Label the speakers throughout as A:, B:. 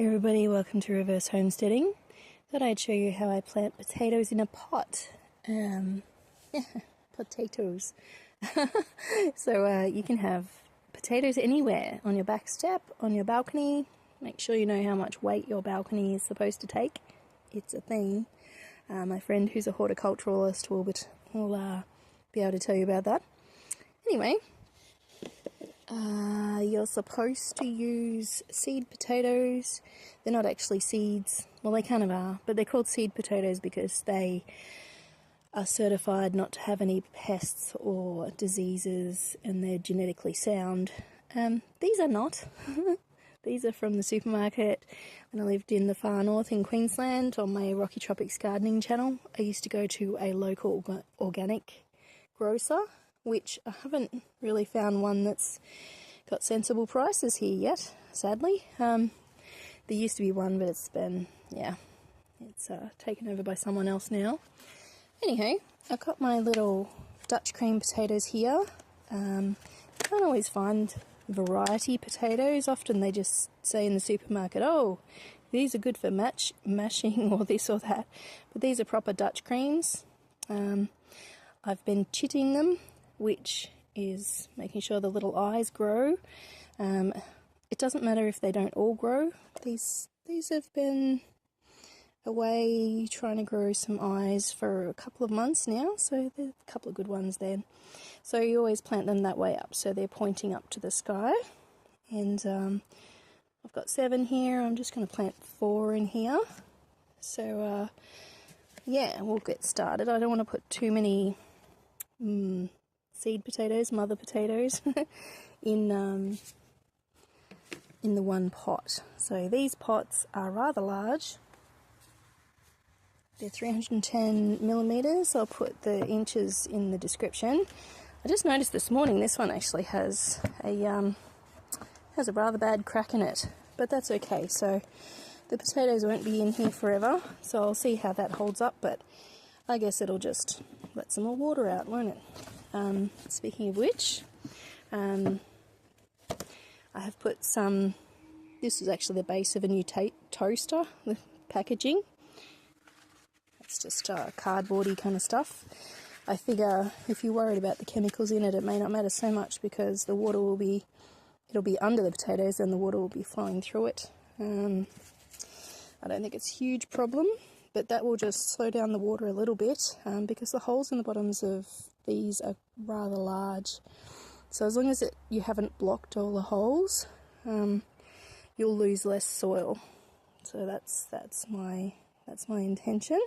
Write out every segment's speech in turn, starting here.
A: Hey everybody, welcome to Reverse Homesteading. Thought I'd show you how I plant potatoes in a pot. Potatoes. So you can have potatoes anywhere, on your back step, on your balcony. Make sure you know how much weight your balcony is supposed to take. It's a thing. My friend who's a horticulturalist will be able to tell you about that. Anyway, you're supposed to use seed potatoes. They're not actually seeds. Well, they kind of are, but they're called seed potatoes because they are certified not to have any pests or diseases, and they're genetically sound. These are not. These are from the supermarket. When I lived in the far north in Queensland on my Rocky Tropics gardening channel, I used to go to a local organic grocer, which I haven't really found one that's got sensible prices here yet, sadly. There used to be one, but it's been, it's taken over by someone else now. Anyhow, I've got my little Dutch cream potatoes here. Can't always find variety potatoes. Often they just say in the supermarket, oh, these are good for mashing or this or that. But these are proper Dutch creams. I've been chitting them, which is making sure the little eyes grow. It doesn't matter if they don't all grow. These have been away trying to grow some eyes for a couple of months now, so there's a couple of good ones there. So you always plant them that way up, so they're pointing up to the sky. And I've got 7 here. I'm just going to plant 4 in here. So yeah, we'll get started. I don't want to put too many seed potatoes, mother potatoes, in the one pot. So these pots are rather large. They're 310 millimeters. I'll put the inches in the description. I just noticed this morning this one actually has a rather bad crack in it, but that's okay. So the potatoes won't be in here forever, so I'll see how that holds up, but I guess it'll just let some more water out, won't it? Speaking of which, I have put some, this is actually the base of a new toaster, the packaging. It's just cardboardy kind of stuff. I figure if you're worried about the chemicals in it, it may not matter so much because the water will be, it'll be under the potatoes and the water will be flowing through it. I don't think it's a huge problem, but that will just slow down the water a little bit because the holes in the bottoms of these are rather large. So as long as you haven't blocked all the holes, you'll lose less soil. So that's my intention.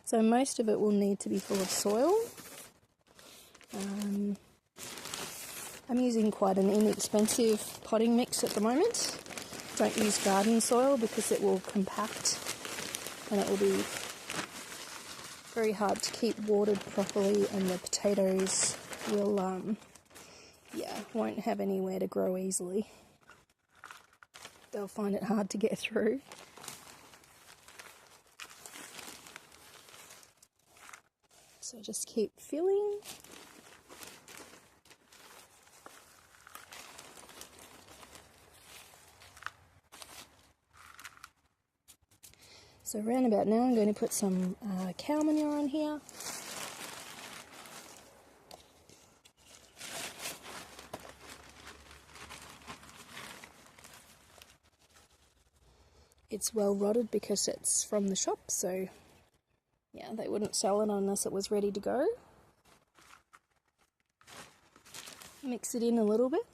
A: So most of it will need to be full of soil. I'm using quite an inexpensive potting mix at the moment. Don't use garden soil because it will compact and it will be very hard to keep watered properly, and the potatoes will won't have anywhere to grow easily. They'll find it hard to get through. So just keep filling. So around about now I'm going to put some cow manure on here. It's well rotted because it's from the shop, so yeah, they wouldn't sell it unless it was ready to go. Mix it in a little bit.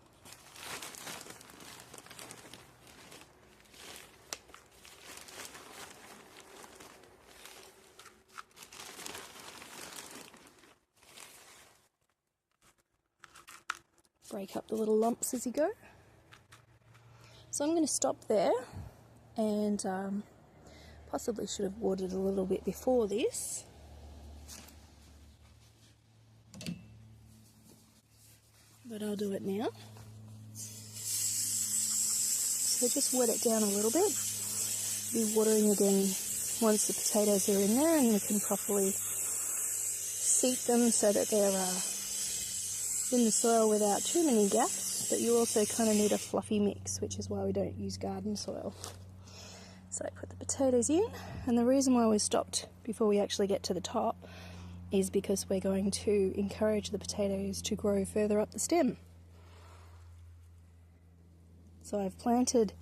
A: Break up the little lumps as you go. So I'm going to stop there, and possibly should have watered a little bit before this. But I'll do it now. So just wet it down a little bit. Be watering again once the potatoes are in there, and you can properly seat them so that they're in the soil without too many gaps, but you also kind of need a fluffy mix, which is why we don't use garden soil. So I put the potatoes in, and the reason why we stopped before we actually get to the top is because we're going to encourage the potatoes to grow further up the stem. So I've planted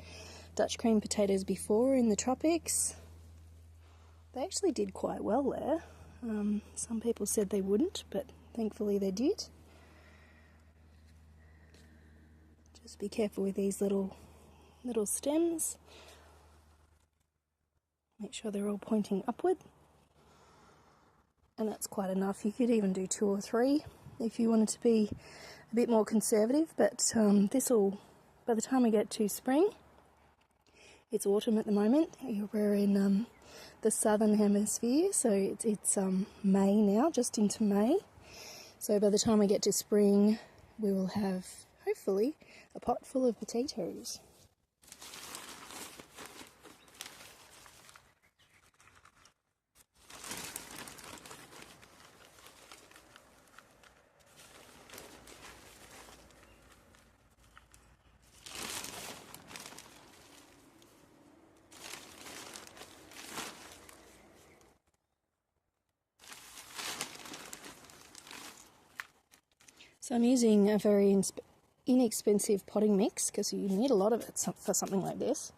A: Dutch cream potatoes before in the tropics. They actually did quite well there. Some people said they wouldn't, but thankfully they did. Just be careful with these little stems. Make sure they're all pointing upward. And that's quite enough. You could even do 2 or 3 if you wanted to be a bit more conservative, but this'll, by the time we get to spring, it's autumn at the moment. We're in the southern hemisphere, so it's May now, just into May. So by the time we get to spring, we will have, hopefully, a pot full of potatoes. So I'm using a very inexpensive potting mix because you need a lot of it for something like this.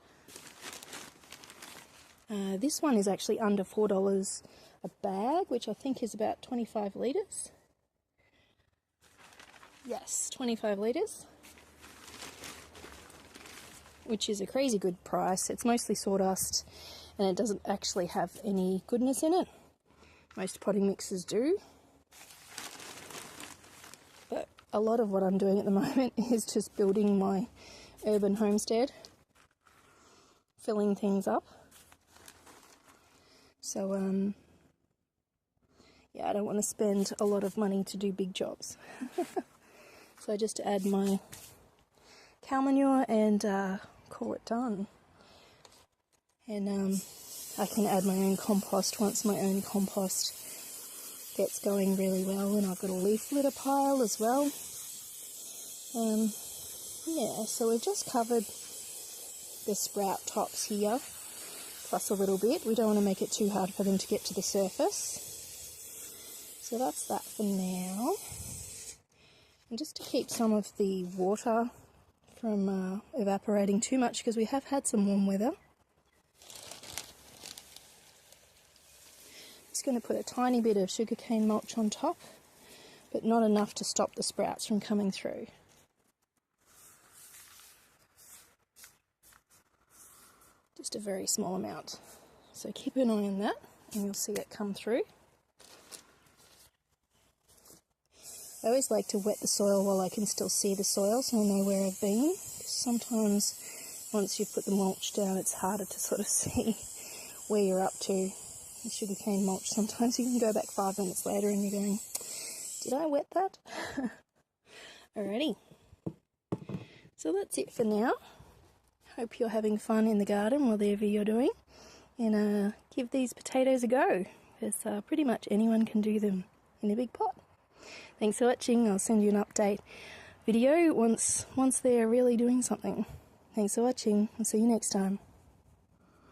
A: This one is actually under $4 a bag, which I think is about 25 litres. Yes, 25 litres. Which is a crazy good price. It's mostly sawdust and it doesn't actually have any goodness in it. Most potting mixes do. But a lot of what I'm doing at the moment is just building my urban homestead, filling things up. So, yeah, I don't want to spend a lot of money to do big jobs. So I just add my cow manure and call it done. And I can add my own compost once my own compost gets going really well, and I've got a leaf litter pile as well. Yeah, so we've just covered the sprout tops here, plus a little bit. We don't want to make it too hard for them to get to the surface. So that's that for now. And just to keep some of the water from evaporating too much, because we have had some warm weather, just going to put a tiny bit of sugarcane mulch on top, but not enough to stop the sprouts from coming through. Just a very small amount. So keep an eye on that and you'll see it come through. I always like to wet the soil while I can still see the soil, so I know where I've been. Sometimes once you've put the mulch down, it's harder to sort of see where you're up to. The sugarcane mulch, sometimes you can go back 5 minutes later and you're going, did I wet that? Alrighty. So that's it for now. Hope you're having fun in the garden, whatever you're doing. And give these potatoes a go, because pretty much anyone can do them in a big pot. Thanks for watching. I'll send you an update video once they're really doing something. Thanks for watching. I'll see you next time.